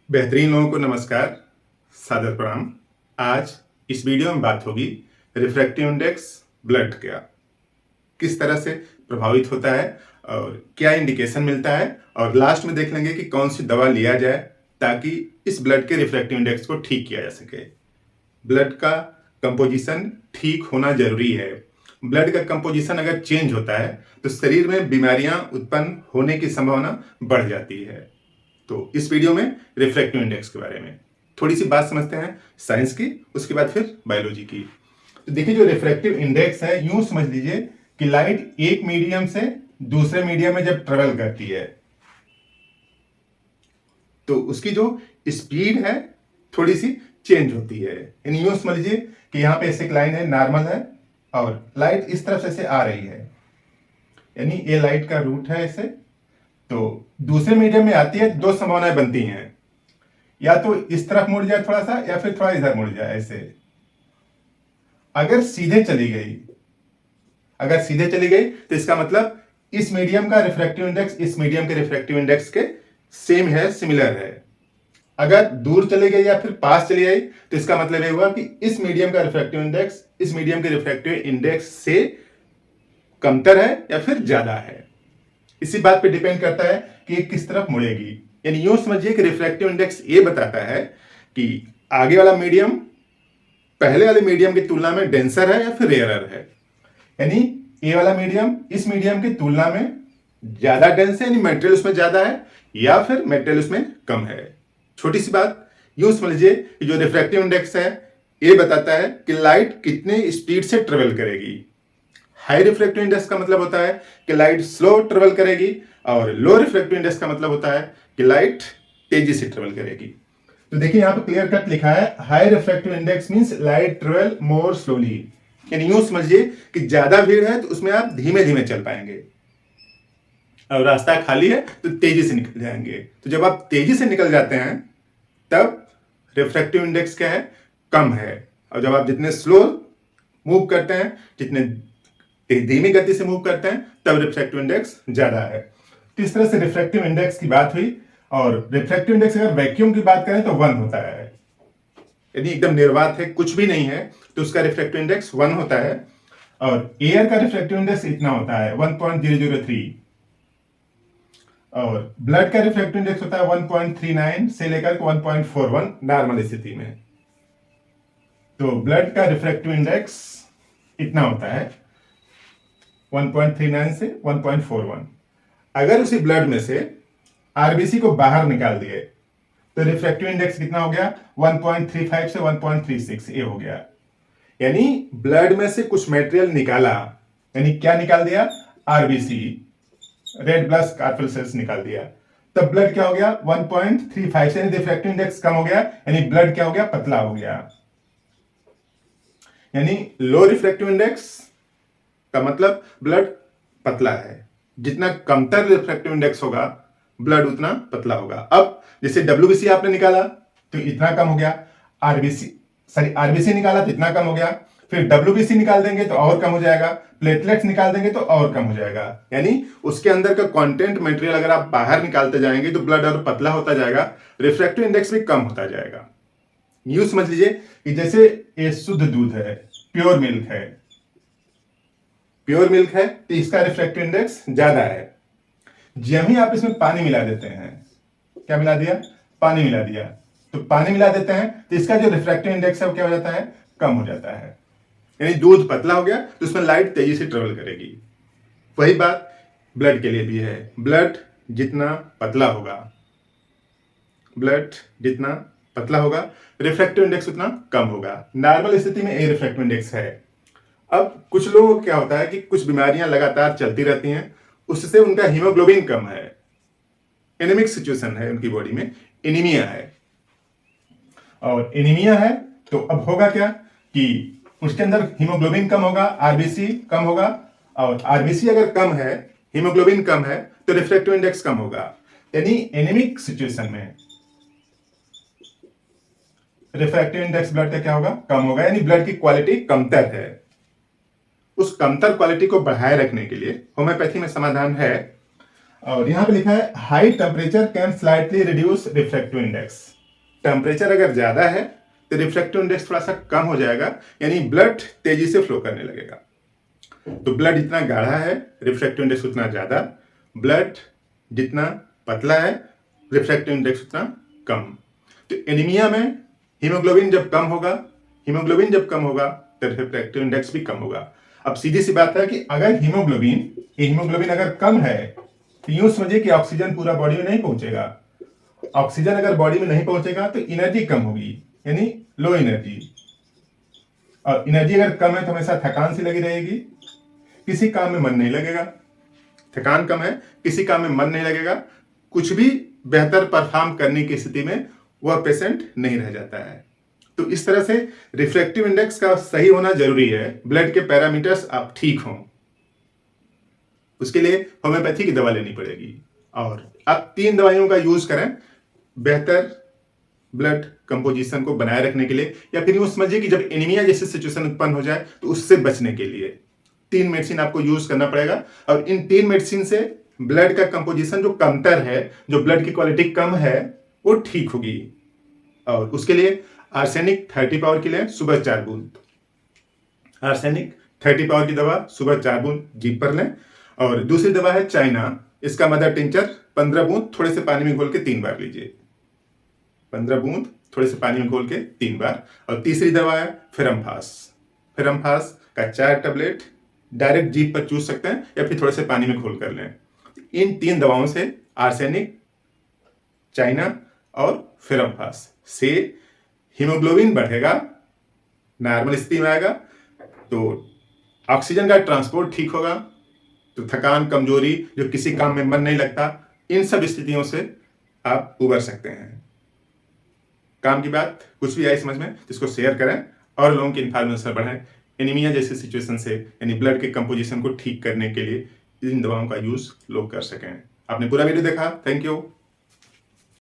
बेहतरीन लोगों को नमस्कार, सादर प्रणाम। आज इस वीडियो में बात होगी रिफ्रैक्टिव इंडेक्स ब्लड का किस तरह से प्रभावित होता है और क्या इंडिकेशन मिलता है, और लास्ट में देख लेंगे कि कौन सी दवा लिया जाए ताकि इस ब्लड के रिफ्रैक्टिव इंडेक्स को ठीक किया जा सके। ब्लड का कंपोजिशन ठीक होना जरूरी है। ब्लड का कंपोजिशन अगर चेंज होता है तो शरीर में बीमारियां उत्पन्न होने की संभावना बढ़ जाती है। तो इस वीडियो में रिफ्रैक्टिव इंडेक्स के बारे में थोड़ी सी बात समझते हैं साइंस की, उसके बाद फिर बायोलॉजी की। तो देखिए, जो रिफ्रैक्टिव इंडेक्स है, यूं समझ लीजिए कि लाइट एक मीडियम से दूसरे मीडियम में जब ट्रेवल करती है तो उसकी जो स्पीड है थोड़ी सी चेंज होती है। यानी यूं समझ लीजिए कि यहां पे ऐसे लाइन है, नॉर्मल है, और लाइट इस तरफ से आ रही है, यानी ये लाइट का रूट है ऐसे। तो दूसरे मीडियम में आती है, दो संभावनाएं बनती हैं, या तो इस तरफ मुड़ जाए थोड़ा सा, या फिर थोड़ा इधर मुड़ जाए ऐसे। अगर सीधे चली गई तो इसका मतलब इस मीडियम का रिफ्रैक्टिव इंडेक्स इस मीडियम के रिफ्रैक्टिव इंडेक्स के सेम है, सिमिलर है। अगर दूर चली गई या फिर पास चली गई तो इसका मतलब ये हुआ कि इस मीडियम का रिफ्रैक्टिव इंडेक्स इस मीडियम के रिफ्रैक्टिव इंडेक्स से कमतर है या फिर ज्यादा है। इसी बात पे डिपेंड करता है कि ये किस तरफ मुड़ेगी। यानी यूं समझिए कि रिफ्रैक्टिव इंडेक्स ये बताता है कि आगे वाला मीडियम पहले वाले मीडियम की तुलना में डेंसर है या फिर रेयरर है। यानी ये वाला मीडियम इस मीडियम की तुलना में ज्यादा डेंस है, यानी मेटेरियल उसमें ज्यादा है, या फिर मेटेरियल उसमें कम है। छोटी सी बात, यूं समझ लीजिए कि जो रिफ्रैक्टिव इंडेक्स है ये बताता है कि लाइट कितने स्पीड से ट्रेवल करेगी। हाई रिफ्रैक्टिव इंडेक्स का मतलब होता है कि लाइट स्लो ट्रेवल करेगी, और लो रिफ्रैक्टिव इंडेक्स का मतलब होता है कि लाइट तेजी से ट्रेवल करेगी। तो देखिए, यहां पर क्लियर कट लिखा है, high refractive index means light travel मोर स्लोली। यानी यूं समझिए कि ज्यादा भीड़ है तो उसमें आप धीमे धीमे चल पाएंगे, और रास्ता खाली है तो तेजी से निकल जाएंगे। तो जब आप तेजी से निकल जाते हैं तब रिफ्रैक्टिव इंडेक्स क्या है, कम है। और जब आप जितने स्लो मूव करते हैं, जितने धीमी गति से मूव करते हैं, तब रिफ्रैक्टिव इंडेक्स ज्यादा है। तो इस तरह से रिफ्रैक्टिव इंडेक्स की बात हुई। और रिफ्रैक्टिव इंडेक्स अगर वैक्यूम की बात करें तो 1 होता है। यदि एकदम निर्वात है, कुछ भी नहीं है, तो उसका रिफ्रैक्टिव इंडेक्स 1 होता है। और एयर का रिफ्रैक्टिव इंडेक्स इतना होता है 1.003, और ब्लड का रिफ्रैक्टिव इंडेक्स होता है 1.39 से लेकर 1.41 नॉर्मल स्थिति में। तो ब्लड का रिफ्रैक्टिव इंडेक्स इतना होता है 1.39 से 1.41। अगर उसी ब्लड में से आरबीसी को बाहर निकाल दिए तो रिफ्रैक्टिव इंडेक्स कितना हो गया, 1.35 से 1.36 ये हो गया। यानी ब्लड में से कुछ मटेरियल निकाला, यानी क्या निकाल दिया, RBC, red blood corpuscles निकाल दिया, तब ब्लड क्या हो गया, 1.35 से, रिफ्रैक्टिव इंडेक्स कम हो गया, यानी ब्लड क्या हो गया, पतला हो गया। यानी लो रिफ्रैक्टिव इंडेक्स का मतलब ब्लड पतला है। जितना कमतर रिफ्रैक्टिव इंडेक्स होगा ब्लड उतना पतला होगा। अब जैसे डब्ल्यूबीसी आपने निकाला तो इतना कम हो गया, आरबीसी निकाला तो इतना कम हो गया, फिर डब्ल्यूबीसी निकाल देंगे तो और कम हो जाएगा, प्लेटलेट्स निकाल देंगे तो और कम हो जाएगा। यानी उसके अंदर का कंटेंट मटेरियल अगर आप बाहर निकालते जाएंगे तो ब्लड और पतला होता जाएगा, रिफ्रैक्टिव इंडेक्स भी कम होता जाएगा। यूं समझ लीजिए कि जैसे ये शुद्ध दूध है, प्योर मिल्क है, तो इसका रिफ्रैक्टिव इंडेक्स ज्यादा है। जब ही आप इसमें पानी मिला देते हैं, क्या मिला दिया, पानी मिला दिया, तो पानी मिला देते हैं तो इसका जो रिफ्रैक्टिव इंडेक्स है वो क्या हो जाता है, कम हो जाता है। यानी दूध पतला हो गया तो उसमें लाइट तेजी से ट्रेवल करेगी। वही बात ब्लड के लिए भी है। ब्लड जितना पतला होगा रिफ्रैक्टिव इंडेक्स उतना कम होगा। नॉर्मल स्थिति में ए रिफ्रैक्टिव इंडेक्स है। अब कुछ लोगों को क्या होता है कि कुछ बीमारियां लगातार चलती रहती हैं, उससे उनका हीमोग्लोबिन कम है, एनीमिक सिचुएशन है, उनकी बॉडी में एनीमिया है। और एनीमिया है तो अब होगा क्या कि उसके अंदर हीमोग्लोबिन कम होगा, आरबीसी कम होगा, और आरबीसी अगर कम है, हीमोग्लोबिन कम है, तो रिफ्रैक्टिव इंडेक्स कम होगा। यानी एनीमिक सिचुएशन में रिफ्रैक्टिव इंडेक्स ब्लड का क्या होगा, कम होगा, यानी ब्लड की क्वालिटी कमतर है। उस कमतर क्वालिटी को बढ़ाए रखने के लिए होम्योपैथी में समाधान है। और यहां पे लिखा है high temperature can slightly reduce refractive index. Temperature अगर ज़्यादा है तो रिफ्रैक्टिव इंडेक्स थोड़ा सा कम हो जाएगा, यानी ब्लड तेजी से फ्लो करने लगेगा। तो ब्लड जितना गाढ़ा है रिफ्रैक्टिव इंडेक्स उतना ज़्यादा, ब्लड जितना पतला है रिफ्रैक्टिव इंडेक्स उतना कम। तो एनीमिया में हीमोग्लोबिन जब कम होगा तो रिफ्रैक्टिव इंडेक्स भी कम होगा। अब सीधी सी बात है कि अगर हीमोग्लोबिन अगर कम है तो यूं समझिए कि ऑक्सीजन पूरा बॉडी में नहीं पहुंचेगा। ऑक्सीजन अगर बॉडी में नहीं पहुंचेगा तो एनर्जी कम होगी, यानी लो एनर्जी। और एनर्जी अगर कम है तो हमेशा थकान सी लगी रहेगी, किसी काम में मन नहीं लगेगा। थकान कम है, किसी काम में मन नहीं लगेगा, कुछ भी बेहतर परफॉर्म करने की स्थिति में वह पेशेंट नहीं रह जाता है। तो इस तरह से रिफ्रैक्टिव इंडेक्स का सही होना जरूरी है, ब्लड के पैरामीटर्स आप ठीक हों। उसके लिए होम्योपैथी की दवा लेनी पड़ेगी और आप 3 दवाइयों का यूज करें बेहतर ब्लड कंपोजिशन को बनाए रखने के लिए, या फिर यूं समझिए कि जब एनीमिया जैसी सिचुएशन उत्पन्न हो जाए तो उससे बचने के लिए 3 मेडिसिन आपको यूज करना पड़ेगा। और इन 3 मेडिसिन से ब्लड का कंपोजिशन जो कमतर है, जो ब्लड की क्वालिटी कम है, वो ठीक होगी। और उसके लिए आर्सेनिक 30 पावर की लें, सुबह 4 बूंद। आर्सेनिक 30 पावर की दवा सुबह 4 बूंद जीभ पर लें। और दूसरी दवा है चाइना, इसका मदर टिंचर 15 बूंद थोड़े से पानी में घोल के 3 बार लीजिए। 15 बूंद थोड़े से पानी में घोल के 3 बार। और तीसरी दवा है फेरमफास का 4 टैबलेट डायरेक्ट जीभ पर चूस सकते हैं या फिर थोड़े से पानी में घोल कर लें। इन 3 दवाओं से आर्सेनिक, चाइना और फेरमफास से हीमोग्लोबिन बढ़ेगा, नॉर्मल स्थिति में आएगा, तो ऑक्सीजन का ट्रांसपोर्ट ठीक होगा, तो थकान, कमजोरी, जो किसी काम में मन नहीं लगता, इन सब स्थितियों से आप उबर सकते हैं। काम की बात कुछ भी आई समझ में तो इसको शेयर करें और लोगों की इन्फॉर्मेशन बढ़ाएं। एनीमिया जैसी सिचुएशन से यानी ब्लड के कंपोजिशन को ठीक करने के लिए इन दवाओं का यूज लोग कर सकें। आपने पूरा वीडियो देखा, थैंक यू।